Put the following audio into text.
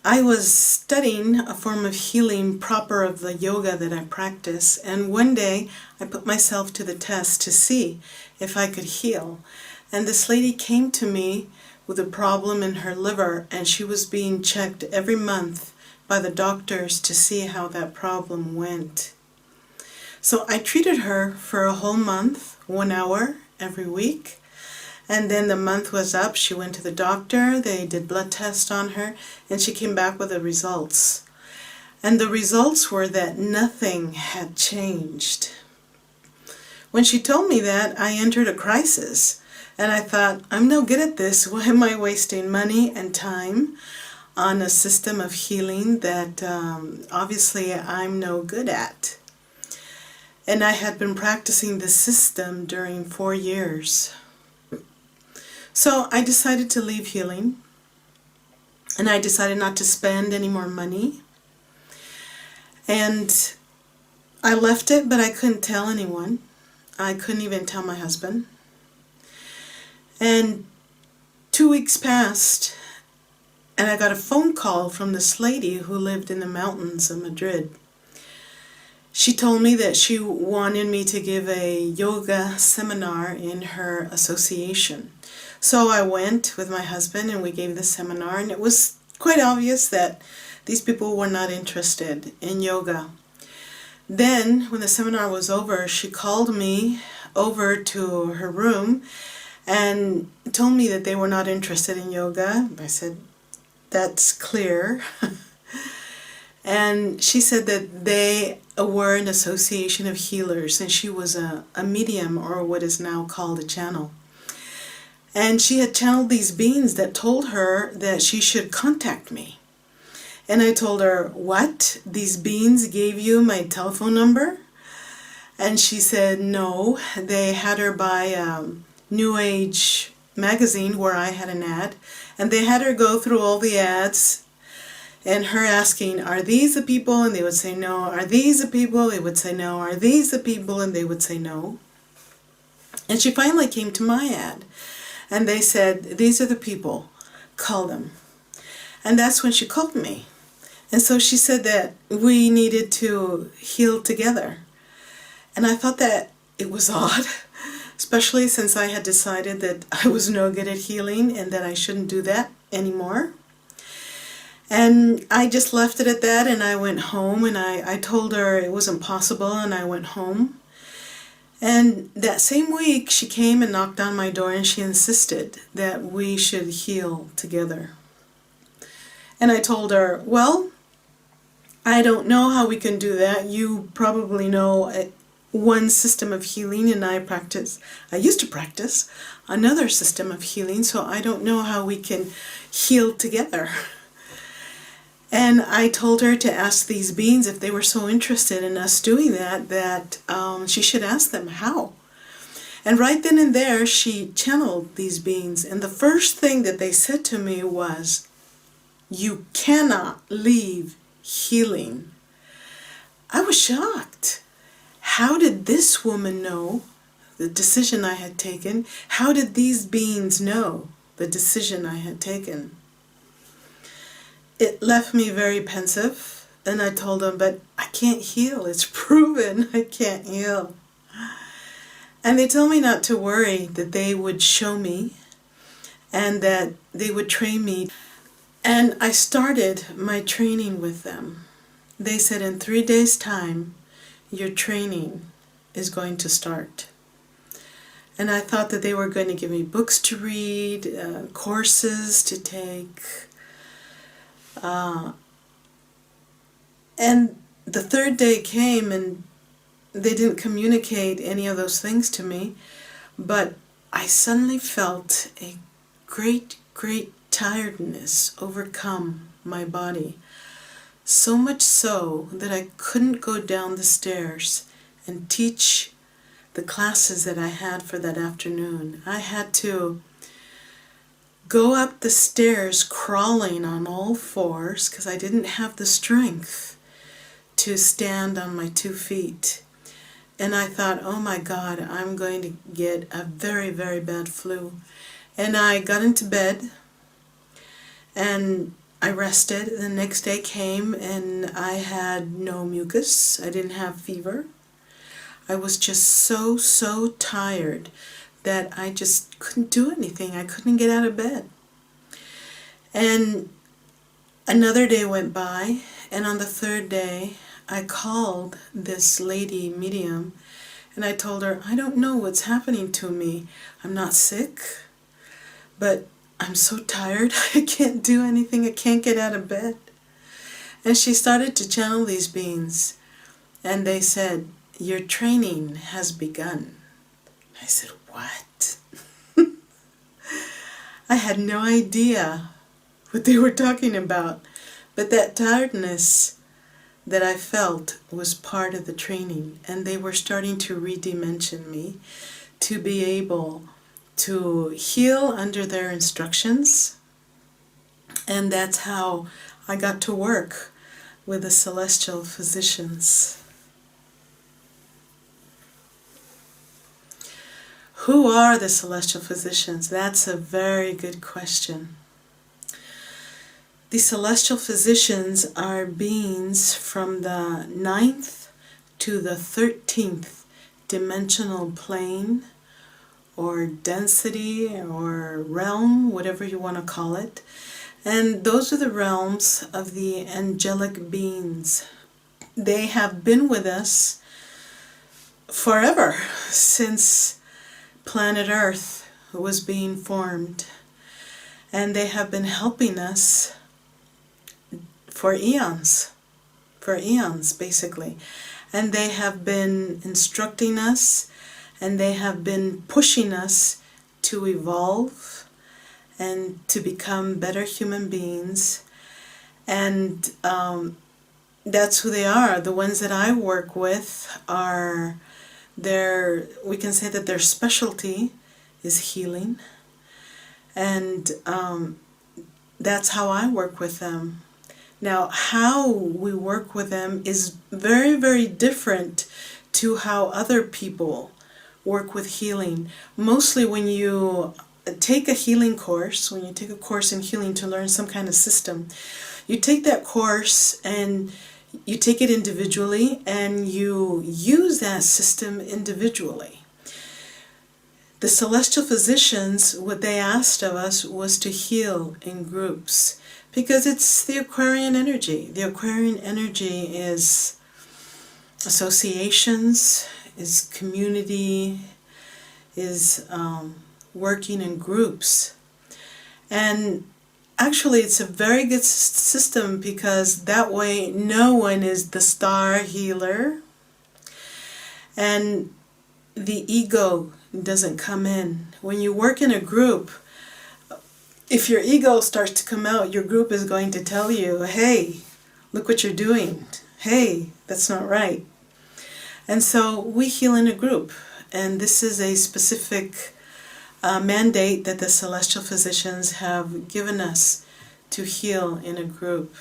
I was studying a form of healing proper of the yoga that I practice, and one day I put myself to the test to see if I could heal. And this lady came to me with a problem in her liver, and she was being checked every month by the doctors to see how that problem went. So I treated her for a whole month, 1 hour every week. And then the month was up, she went to the doctor, they did blood tests on her, and she came back with the results. And the results were that nothing had changed. When she told me that, I entered a crisis. And I thought, I'm no good at this. Why am I wasting money and time on a system of healing that obviously I'm no good at? And I had been practicing this system during 4 years. So I decided to leave healing, and I decided not to spend any more money. And I left it, but I couldn't tell anyone. I couldn't even tell my husband. And 2 weeks passed, and I got a phone call from this lady who lived in the mountains of Madrid. She told me that she wanted me to give a yoga seminar in her association. So I went with my husband and we gave the seminar, and it was quite obvious that these people were not interested in yoga. Then, when the seminar was over, she called me over to her room and told me that they were not interested in yoga. I said, that's clear. And she said that they were an association of healers, and she was a medium, or what is now called a channel. And she had channeled these beings that told her that she should contact me. And I told her, what? These beings gave you my telephone number? And she said, no. They had her buy a New Age magazine where I had an ad. And they had her go through all the ads, and her asking, are these the people? And they would say no. Are these the people? They would say no. Are these the people? And they would say no. And she finally came to my ad. And they said, these are the people, call them. And that's when she called me. And so she said that we needed to heal together. And I thought that it was odd, especially since I had decided that I was no good at healing and that I shouldn't do that anymore. And I just left it at that, and I went home, and I told her it wasn't possible, and I went home. And that same week, she came and knocked on my door, and she insisted that we should heal together. And I told her, well, I don't know how we can do that. You probably know one system of healing, and I used to practice another system of healing, so I don't know how we can heal together. And I told her to ask these beings if they were so interested in us doing that she should ask them how. And right then and there, she channeled these beings. And the first thing that they said to me was, you cannot leave healing. I was shocked. How did this woman know the decision I had taken? How did these beings know the decision I had taken? It left me very pensive, and I told them, but I can't heal. It's proven I can't heal. And they told me not to worry, that they would show me and that they would train me. And I started my training with them. They said, in 3 days' time, your training is going to start. And I thought that they were going to give me books to read, courses to take. And the 3rd day came, and they didn't communicate any of those things to me, but I suddenly felt a great tiredness overcome my body. So much so that I couldn't go down the stairs and teach the classes that I had for that afternoon. I had to go up the stairs crawling on all fours because I didn't have the strength to stand on my 2 feet. And I thought, oh my God, I'm going to get a very bad flu. And I got into bed, and I rested. The next day came and I had no mucus. I didn't have fever. I was just so tired that I just couldn't do anything. I couldn't get out of bed. And another day went by, and on the third day, I called this lady medium, and I told her, I don't know what's happening to me. I'm not sick, but I'm so tired. I can't do anything. I can't get out of bed. And she started to channel these beings, and they said, your training has begun. I said, what? I had no idea what they were talking about, but that tiredness that I felt was part of the training, and they were starting to redimension me to be able to heal under their instructions. And that's how I got to work with the celestial physicians. Who are the celestial physicians? That's a very good question. The celestial physicians are beings from the 9th to the 13th dimensional plane, or density, or realm, whatever you want to call it. And those are the realms of the angelic beings. They have been with us forever, since planet Earth was being formed. And they have been helping us for eons basically. And they have been instructing us, and they have been pushing us to evolve and to become better human beings. And that's who they are. The ones that I work with are we can say that their specialty is healing, and that's how I work with them. Now, how we work with them is very different to how other people work with healing. Mostly when you take a healing course, when you take a course in healing to learn some kind of system, you take that course and you take it individually and you use that system individually. The celestial physicians, what they asked of us was to heal in groups, because it's the Aquarian energy. The Aquarian energy is associations, is community, is working in groups. And actually it's a very good system, because that way no one is the star healer, and the ego doesn't come in. When you work in a group, if your ego starts to come out, your group is going to tell you, hey, look what you're doing. Hey, that's not right. And so we heal in a group, and this is a specific mandate that the celestial physicians have given us, to heal in a group.